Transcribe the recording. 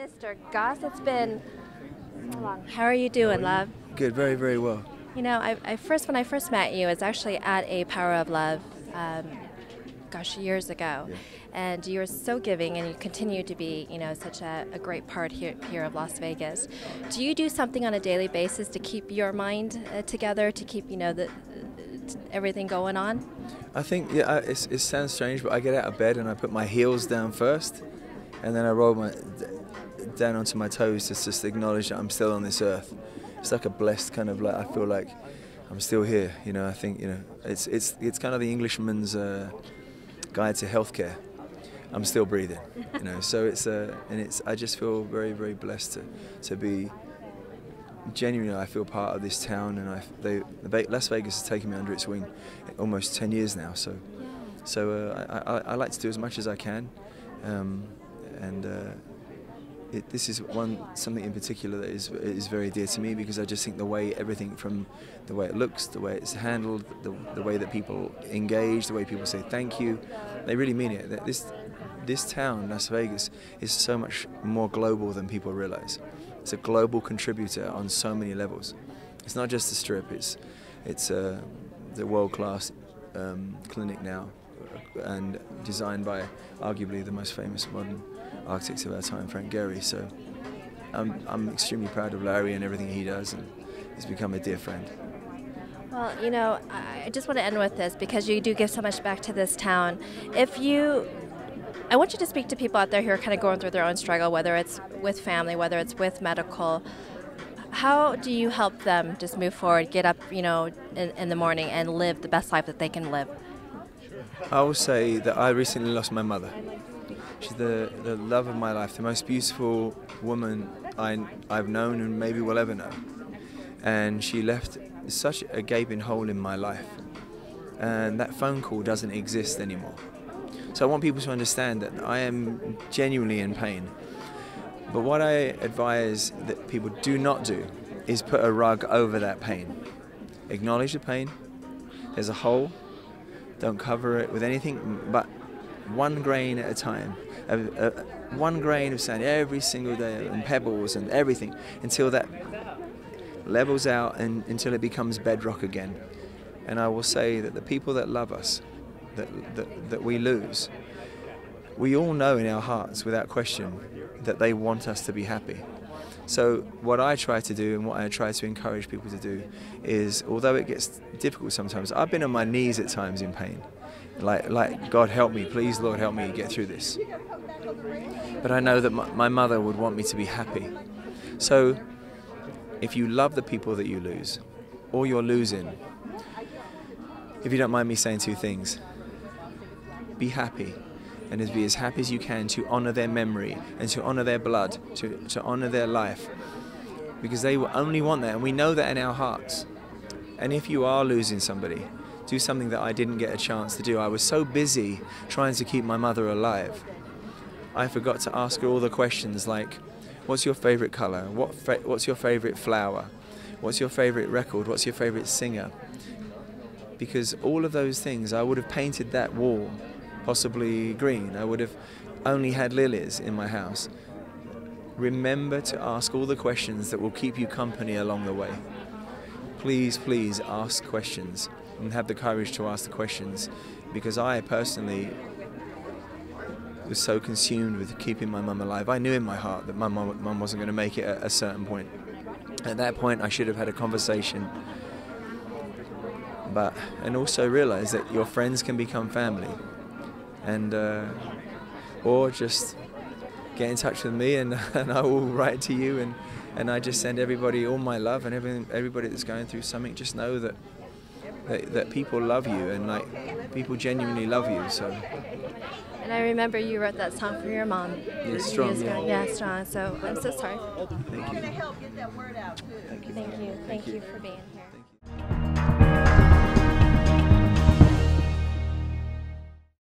Mr. Goss, it's been how long? How are you doing, love? Good, very, very well. You know, when I first met you, it's actually at a Power of Love, years ago, Yeah. and you were so giving, and you continue to be, such a great part here of Las Vegas. Do you do something on a daily basis to keep your mind together, to keep, everything going on? I think, yeah, it sounds strange, but I get out of bed and I put my heels down first, and then I roll down onto my toes to just acknowledge that I'm still on this earth. It's like a blessed kind of, like, I feel like I'm still here. I think, it's kind of the Englishman's guide to healthcare. I'm still breathing, So I just feel very, very blessed to be. Genuinely, I feel part of this town, and Las Vegas has taken me under its wing almost 10 years now. So I like to do as much as I can, this is something in particular that is very dear to me, because I just think the way everything, from the way it looks, the way it's handled, the way that people engage, the way people say thank you, they really mean it. This town, Las Vegas, is so much more global than people realize. It's a global contributor on so many levels. It's not just the Strip. It's the world-class clinic now, and designed by arguably the most famous modern architect of our time, Frank Gehry. So I'm extremely proud of Larry and everything he does, and he's become a dear friend. Well, I just want to end with this, because you do give so much back to this town. I want you to speak to people out there who are kind of going through their own struggle, whether it's with family, whether it's with medical. How do you help them just move forward, get up, in the morning and live the best life that they can live? I will say that I recently lost my mother. She's the love of my life, the most beautiful woman I've known and maybe will ever know. And she left such a gaping hole in my life. And that phone call doesn't exist anymore. So I want people to understand that I am genuinely in pain. But what I advise that people do not do is put a rug over that pain. Acknowledge the pain. There's a hole. Don't cover it with anything but one grain at a time. One grain of sand every single day, and pebbles and everything, until that levels out and until it becomes bedrock again. And I will say that the people that love us, that we lose, we all know in our hearts without question that they want us to be happy. So what I try to do, and what I try to encourage people to do, is, although it gets difficult sometimes, I've been on my knees at times in pain, like God help me, please Lord help me get through this. But I know that my mother would want me to be happy. So if you love the people that you lose, or you're losing, if you don't mind me saying two things: be happy, and be as happy as you can to honor their memory and to honor their blood, to honor their life, because they will only want that, and we know that in our hearts. And if you are losing somebody, do something that I didn't get a chance to do. I was so busy trying to keep my mother alive, I forgot to ask her all the questions like, what's your favorite color? What's your favorite flower? What's your favorite record? What's your favorite singer? Because all of those things, I would have painted that wall possibly green. I would have only had lilies in my house. Remember to ask all the questions that will keep you company along the way. Please, please ask questions, and have the courage to ask the questions, because I personally was so consumed with keeping my mum alive. I knew in my heart that my mum wasn't going to make it at a certain point. At that point, I should have had a conversation, and also realize that your friends can become family. And or just get in touch with me, and I will write to you, and I just send everybody all my love, and everybody that's going through something. Just know that people love you, and people genuinely love you. So. And I remember you wrote that song for your mom. Yeah, Strong. Yeah, Strong. So I'm so sorry. Thank you. Thank you for being here.